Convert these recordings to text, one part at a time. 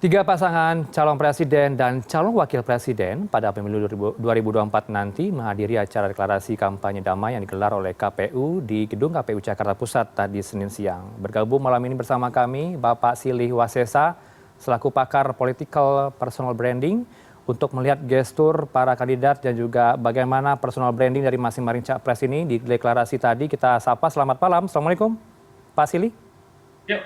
Tiga pasangan calon presiden dan calon wakil presiden pada pemilu 2024 nanti menghadiri acara deklarasi kampanye damai yang digelar oleh KPU di Gedung KPU Jakarta Pusat tadi Senin siang. Bergabung malam ini bersama kami Bapak Silih Wasesa selaku pakar political personal branding untuk melihat gestur para kandidat dan juga bagaimana personal branding dari masing-masing capres ini di deklarasi tadi. Kita sapa, selamat malam. Assalamualaikum Pak Silih. Yuk,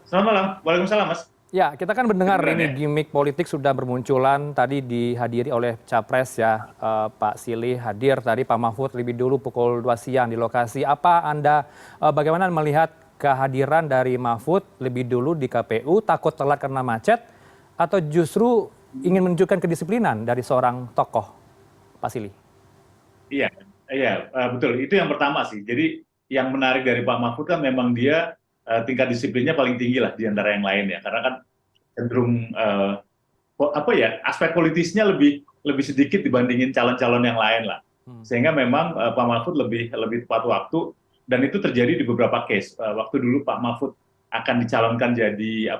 selamat malam. Waalaikumsalam, Mas. Ya, kita kan mendengar Kedengeran ini ya? gimmick politik sudah bermunculan tadi dihadiri oleh Capres ya, Pak Silih hadir tadi Pak Mahfud lebih dulu pukul 2 siang di lokasi. Bagaimana melihat kehadiran dari Mahfud lebih dulu di KPU, takut telat karena macet, atau justru ingin menunjukkan kedisiplinan dari seorang tokoh, Pak Silih? Iya, iya, betul. Itu yang pertama sih. Jadi yang menarik dari Pak Mahfud kan memang dia tingkat disiplinnya paling tinggi lah di antara yang lain ya. Karena kan cenderung apa ya, aspek politisnya lebih lebih sedikit dibandingin calon-calon yang lain lah. Hmm. Sehingga memang Pak Mahfud lebih lebih tepat waktu dan itu terjadi di beberapa case. Waktu dulu Pak Mahfud akan dicalonkan jadi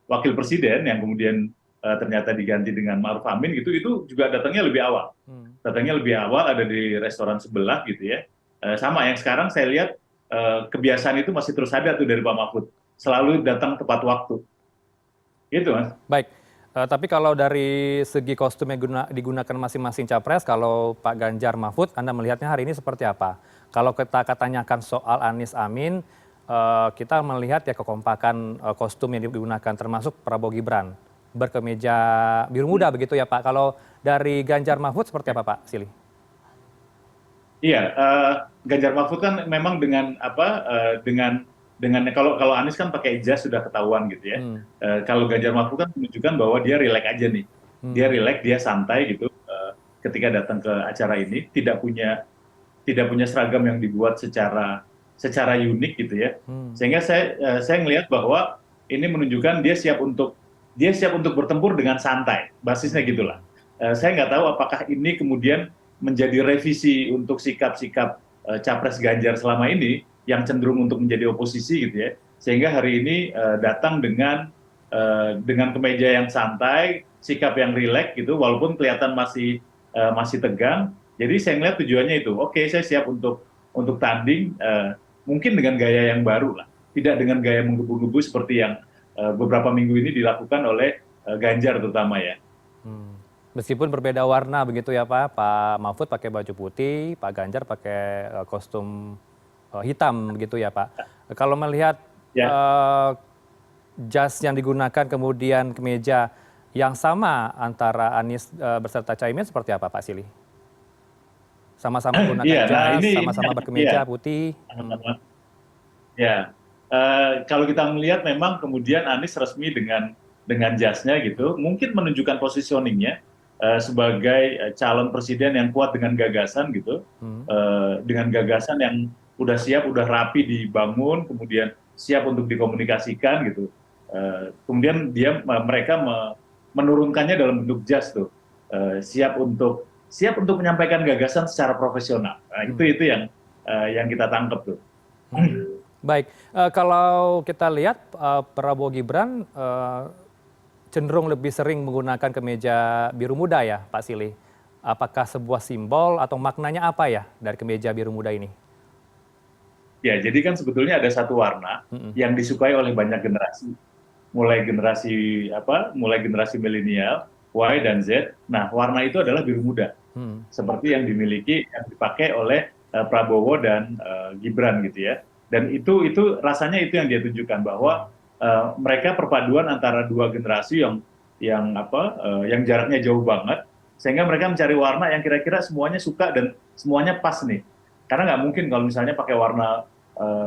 wakil presiden yang kemudian ternyata diganti dengan Ma'ruf Amin gitu, itu juga datangnya lebih awal. Hmm. Datangnya lebih awal, ada di restoran sebelah gitu ya. Sama yang sekarang saya lihat kebiasaan itu masih terus ada tuh dari Pak Mahfud, selalu datang tepat waktu. Gitu, Mas. Baik, tapi kalau dari segi kostum yang digunakan masing-masing capres, kalau Pak Ganjar Mahfud, Anda melihatnya hari ini seperti apa? Kalau kita tanyakan soal Anies Amin, kita melihat ya kekompakan kostum yang digunakan, termasuk Prabowo Gibran, berkemeja biru muda begitu ya Pak. Kalau dari Ganjar Mahfud seperti apa Pak Silih? Iya, Ganjar Mahfud kan memang dengan kalau kalau Anies kan pakai jas sudah ketahuan gitu ya. Hmm. Kalau Ganjar Mahfud kan menunjukkan bahwa dia rileks aja nih. Dia Hmm. rileks, dia santai gitu ketika datang ke acara ini, tidak punya seragam yang dibuat secara unik gitu ya. Hmm. Sehingga saya melihat bahwa ini menunjukkan dia siap untuk bertempur dengan santai. Basisnya Hmm. gitulah. Saya nggak tahu apakah ini kemudian menjadi revisi untuk sikap-sikap capres Ganjar selama ini yang cenderung untuk menjadi oposisi gitu ya. Sehingga hari ini datang dengan kemeja yang santai, sikap yang rileks gitu, walaupun kelihatan masih tegang. Jadi saya melihat tujuannya itu, oke, saya siap untuk tanding, mungkin dengan gaya yang baru lah, tidak dengan gaya menggebu-gebu seperti yang beberapa minggu ini dilakukan oleh Ganjar terutama ya. Hmm. Meskipun berbeda warna begitu ya Pak, Pak Mahfud pakai baju putih, Pak Ganjar pakai kostum hitam begitu ya Pak. Kalau melihat Ya, eh, jas yang digunakan kemudian kemeja yang sama antara Anies beserta Caimin seperti apa Pak Silih? Sama-sama menggunakan iya. Nah jas, ini sama-sama iya. berkemeja putih. Hmm. Ya, kalau kita melihat memang kemudian Anies resmi dengan jasnya gitu, mungkin menunjukkan positioningnya sebagai calon presiden yang kuat dengan gagasan gitu, Hmm. dengan gagasan yang udah siap, udah rapi dibangun, kemudian siap untuk dikomunikasikan gitu. Kemudian mereka menurunkannya dalam bentuk jas tuh, siap untuk menyampaikan gagasan secara profesional. Nah, itu Hmm. itu yang kita tangkap tuh. Hmm. Baik, kalau kita lihat Prabowo Gibran cenderung lebih sering menggunakan kemeja biru muda ya Pak Silih. Apakah sebuah simbol atau maknanya apa ya dari kemeja biru muda ini? Ya, jadi kan sebetulnya ada satu warna Mm-mm. yang disukai oleh banyak generasi, mulai generasi milenial, Y dan Z. Nah, warna itu adalah biru muda, Hmm. seperti yang dipakai oleh Prabowo dan Gibran gitu ya. Dan itu rasanya itu yang dia tunjukkan Hmm. bahwa mereka perpaduan antara dua generasi yang jaraknya jauh banget, sehingga mereka mencari warna yang kira-kira semuanya suka dan semuanya pas nih. Karena nggak mungkin kalau misalnya pakai warna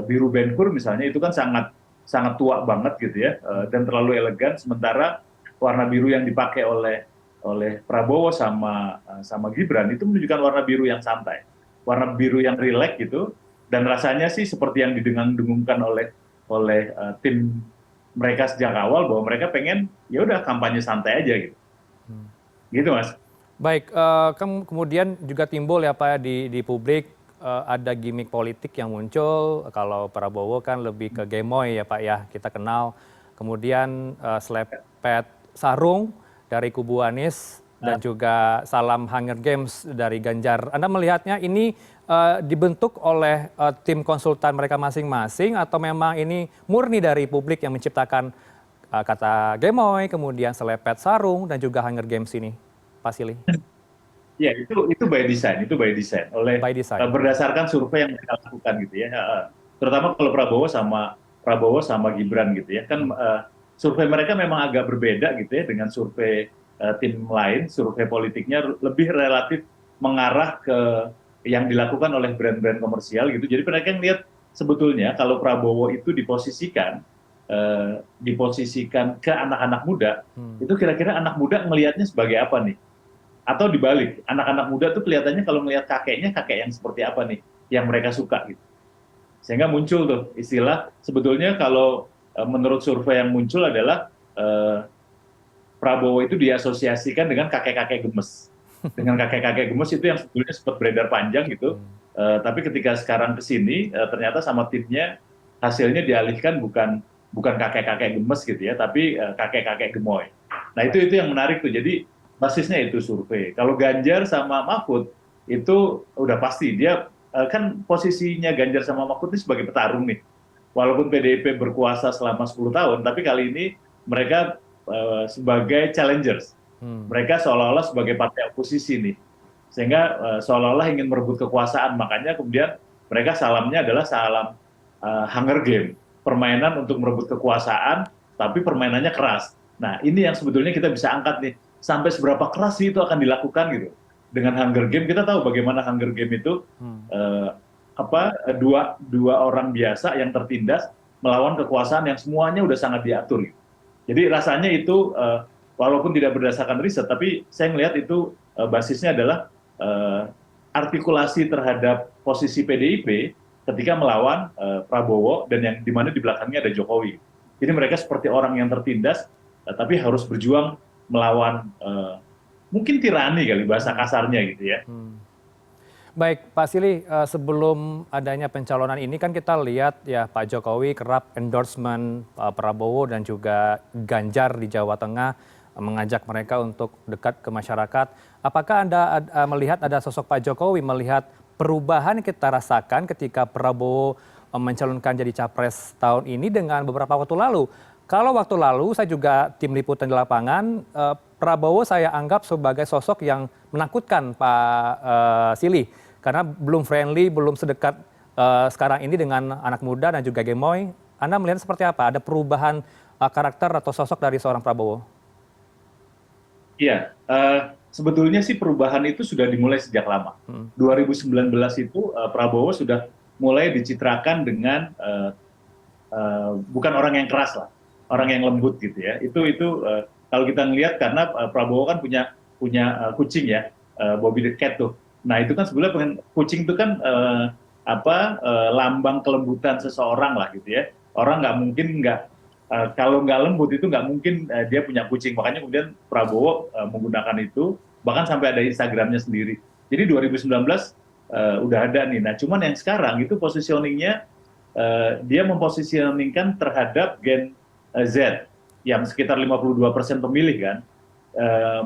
biru benkur misalnya, itu kan sangat sangat tua banget gitu ya, dan terlalu elegan. Sementara warna biru yang dipakai oleh Prabowo sama Gibran itu menunjukkan warna biru yang santai, warna biru yang rileks gitu, dan rasanya sih seperti yang didengung-dengungkan oleh tim mereka sejak awal, bahwa mereka pengen ya udah kampanye santai aja Hmm. gitu Mas. Baik, kemudian juga timbul ya Pak ya di publik ada gimmick politik yang muncul. Kalau Prabowo kan lebih ke gemoy ya Pak ya, kita kenal. Kemudian selepet sarung dari kubu Anies dan juga salam Hunger Games dari Ganjar. Anda melihatnya ini dibentuk oleh tim konsultan mereka masing-masing atau memang ini murni dari publik yang menciptakan kata gemoy, kemudian selepet sarung dan juga Hunger Games ini, Pak Silih? Ya, itu by design, itu by design oleh By design. berdasarkan survei yang mereka lakukan gitu ya. Terutama kalau Prabowo sama Gibran gitu ya. Kan survei mereka memang agak berbeda gitu ya dengan survei tim lain, survei politiknya lebih relatif mengarah ke yang dilakukan oleh brand-brand komersial gitu. Jadi mereka lihat sebetulnya kalau Prabowo itu diposisikan ke anak-anak muda, itu kira-kira anak muda melihatnya sebagai apa nih? Atau dibalik, anak-anak muda tuh kelihatannya kalau melihat kakeknya, kakek yang seperti apa nih, yang mereka suka gitu. Sehingga muncul tuh istilah, sebetulnya kalau menurut survei yang muncul adalah Prabowo itu diasosiasikan dengan kakek-kakek gemes. Dengan kakek-kakek gemes itu yang sebetulnya sempat beredar panjang gitu. Tapi ketika sekarang ke sini, ternyata sama timnya hasilnya dialihkan bukan kakek-kakek gemes gitu ya, tapi kakek-kakek gemoy. Nah itu yang menarik tuh. Jadi basisnya itu survei. Kalau Ganjar sama Mahfud itu udah pasti dia kan posisinya Ganjar sama Mahfud ini sebagai petarung nih. Walaupun PDIP berkuasa selama 10 tahun, tapi kali ini mereka sebagai challengers. Mereka seolah-olah sebagai partai oposisi nih. Sehingga seolah-olah ingin merebut kekuasaan. Makanya kemudian mereka salamnya adalah salam Hunger Game. Permainan untuk merebut kekuasaan, tapi permainannya keras. Nah ini yang sebetulnya kita bisa angkat nih. Sampai seberapa keras sih itu akan dilakukan gitu. Dengan Hunger Game kita tahu bagaimana Hunger Game itu dua orang biasa yang tertindas melawan kekuasaan yang semuanya udah sangat diatur. Gitu. Jadi rasanya itu walaupun tidak berdasarkan riset, tapi saya melihat itu basisnya adalah artikulasi terhadap posisi PDIP ketika melawan Prabowo dan yang dimana di belakangnya ada Jokowi. Jadi mereka seperti orang yang tertindas, tapi harus berjuang melawan mungkin tirani kali bahasa kasarnya gitu ya. Baik, Pak Silih, sebelum adanya pencalonan ini kan kita lihat ya Pak Jokowi kerap endorsement Prabowo dan juga Ganjar di Jawa Tengah, mengajak mereka untuk dekat ke masyarakat. Apakah Anda melihat ada sosok Pak Jokowi melihat perubahan yang kita rasakan ketika Prabowo mencalonkan jadi capres tahun ini dengan beberapa waktu lalu? Kalau waktu lalu saya juga tim liputan di lapangan, Prabowo saya anggap sebagai sosok yang menakutkan Pak Silih. Karena belum friendly, belum sedekat sekarang ini dengan anak muda dan juga gemoy. Anda melihat seperti apa? Ada perubahan karakter atau sosok dari seorang Prabowo? Iya, sebetulnya sih perubahan itu sudah dimulai sejak lama. 2019 itu Prabowo sudah mulai dicitrakan dengan bukan orang yang keras lah. Orang yang lembut gitu ya. Itu kalau kita ngelihat karena Prabowo kan punya kucing ya, Bobby the Cat tuh. Nah itu kan sebenarnya kucing itu kan lambang kelembutan seseorang lah gitu ya. Orang nggak mungkin kalau nggak lembut itu nggak mungkin dia punya kucing. Makanya kemudian Prabowo menggunakan itu, bahkan sampai ada Instagramnya sendiri. Jadi 2019 udah ada nih. Nah cuman yang sekarang itu positioningnya dia mempositioningkan terhadap Gen Z yang sekitar 52% pemilih kan.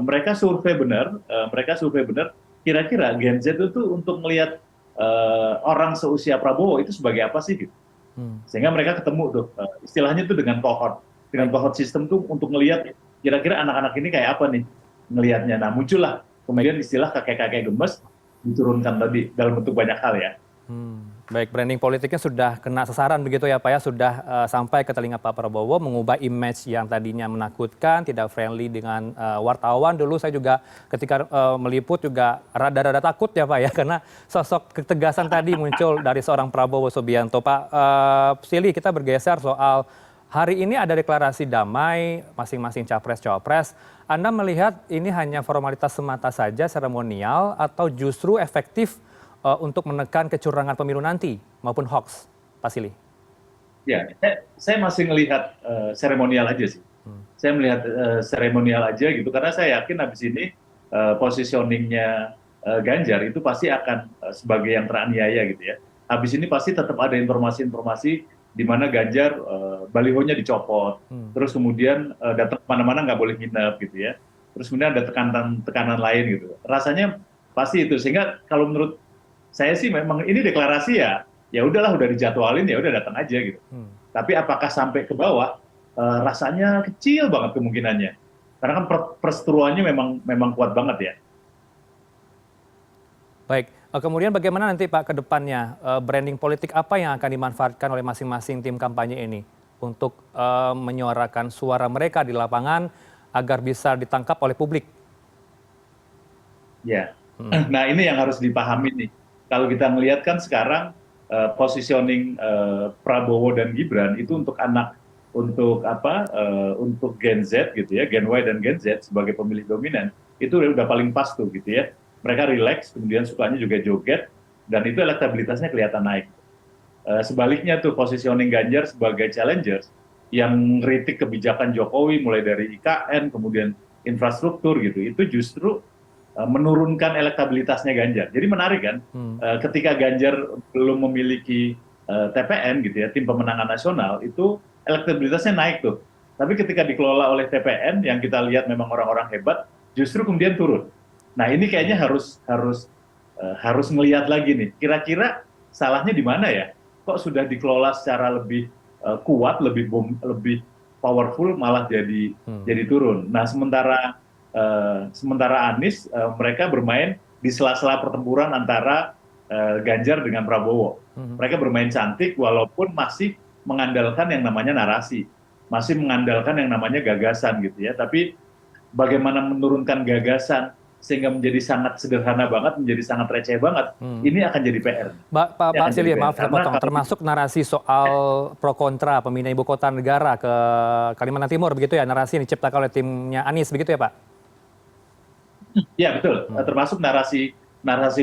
Mereka survei benar, kira-kira Gen Z itu untuk melihat orang seusia Prabowo itu sebagai apa sih gitu. Sehingga mereka ketemu tuh istilahnya tuh dengan cohort sistem tuh untuk melihat kira-kira anak-anak ini kayak apa nih ngelihatnya. Nah muncullah kemudian istilah kakek-kakek gemes diturunkan tadi dalam bentuk banyak hal ya. Baik, branding politiknya sudah kena sasaran begitu ya Pak ya, sudah sampai ke telinga Pak Prabowo, mengubah image yang tadinya menakutkan, tidak friendly dengan wartawan. Dulu saya juga ketika meliput juga rada-rada takut ya Pak ya, karena sosok ketegasan tadi muncul dari seorang Prabowo Subianto. Pak Silih, kita bergeser soal hari ini ada deklarasi damai masing-masing capres-cawapres. Anda melihat ini hanya formalitas semata saja, seremonial, atau justru efektif untuk menekan kecurangan pemilu nanti maupun hoax, Pak Silih? Ya, saya masih melihat seremonial aja sih. Saya melihat seremonial aja gitu karena saya yakin habis ini positioningnya Ganjar itu pasti akan sebagai yang teraniaya gitu ya. Habis ini pasti tetap ada informasi-informasi di mana Ganjar balihonya dicopot, terus kemudian datang kemana-mana nggak boleh nginep gitu ya, terus kemudian ada tekanan lain gitu. Rasanya pasti itu, sehingga kalau menurut saya sih memang ini deklarasi ya, ya udahlah udah dijadwalin ya udah datang aja gitu. Tapi apakah sampai ke bawah, rasanya kecil banget kemungkinannya, karena kan perseteruannya memang kuat banget ya. Baik, kemudian bagaimana nanti Pak ke depannya, branding politik apa yang akan dimanfaatkan oleh masing-masing tim kampanye ini untuk menyuarakan suara mereka di lapangan agar bisa ditangkap oleh publik? Ya, nah ini yang harus dipahami nih. Kalau kita melihat kan sekarang positioning Prabowo dan Gibran itu untuk anak, untuk apa, untuk Gen Z gitu ya, Gen Y dan Gen Z sebagai pemilih dominan, itu udah paling pas tuh gitu ya. Mereka relax, kemudian sukanya juga joget, dan itu elektabilitasnya kelihatan naik. Sebaliknya tuh positioning Ganjar sebagai challengers yang kritik kebijakan Jokowi mulai dari IKN, kemudian infrastruktur gitu, itu justru menurunkan elektabilitasnya Ganjar. Jadi menarik kan, ketika Ganjar belum memiliki TPN gitu ya, tim pemenangan nasional, itu elektabilitasnya naik tuh. Tapi ketika dikelola oleh TPN yang kita lihat memang orang-orang hebat, justru kemudian turun. Nah ini kayaknya harus ngelihat lagi nih, kira-kira salahnya di mana ya? Kok sudah dikelola secara lebih kuat, lebih powerful, malah jadi turun. Nah sementara Anies, mereka bermain di sela-sela pertempuran antara Ganjar dengan Prabowo. Mereka bermain cantik walaupun masih mengandalkan yang namanya narasi, masih mengandalkan yang namanya gagasan gitu ya. Tapi bagaimana menurunkan gagasan sehingga menjadi sangat sederhana banget, menjadi sangat receh banget, ini akan jadi PR. Pak Arsilia, maaf saya potong, termasuk narasi soal pro kontra pemindahan ibu kota negara ke Kalimantan Timur, begitu ya, narasi yang diciptakan oleh timnya Anies, begitu ya Pak? Ya betul, termasuk narasi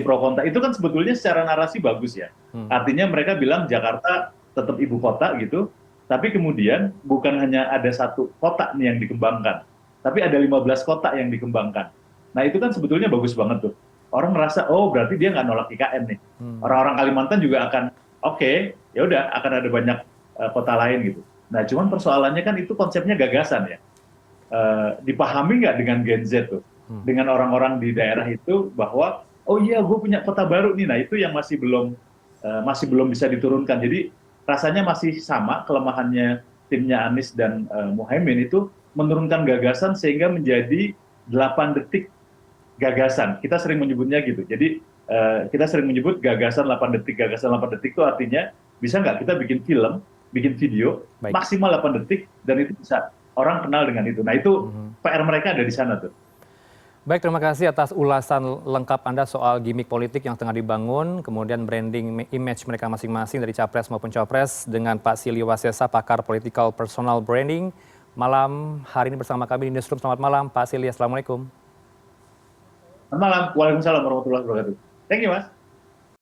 pro kontra, itu kan sebetulnya secara narasi bagus ya. Artinya mereka bilang Jakarta tetap ibu kota gitu, tapi kemudian bukan hanya ada satu kota nih yang dikembangkan, tapi ada 15 kota yang dikembangkan. Nah itu kan sebetulnya bagus banget tuh. Orang merasa, oh berarti dia nggak nolak IKN nih. Orang-orang Kalimantan juga akan, oke, ya udah akan ada banyak kota lain gitu. Nah cuman persoalannya kan itu konsepnya gagasan ya. Dipahami nggak dengan Gen Z tuh, dengan orang-orang di daerah itu bahwa, oh iya gue punya kota baru nih. Nah itu yang masih belum bisa diturunkan. Jadi rasanya masih sama kelemahannya timnya Anies dan Muhaimin itu menurunkan gagasan sehingga menjadi 8 detik gagasan. Kita sering menyebutnya gitu. Jadi kita sering menyebut gagasan 8 detik. Gagasan 8 detik itu artinya bisa nggak kita bikin film, bikin video, maksimal 8 detik, dan itu bisa orang kenal dengan itu. Nah itu PR mereka ada di sana tuh. Baik, terima kasih atas ulasan lengkap Anda soal gimmick politik yang tengah dibangun, kemudian branding image mereka masing-masing dari Capres maupun Cawapres dengan Pak Silly Wasilsa, pakar political personal branding. Malam hari ini bersama kami di Newsroom. Selamat malam Pak Silly, Assalamualaikum. Selamat malam, waalaikumsalam warahmatullahi wabarakatuh. Thank you Mas.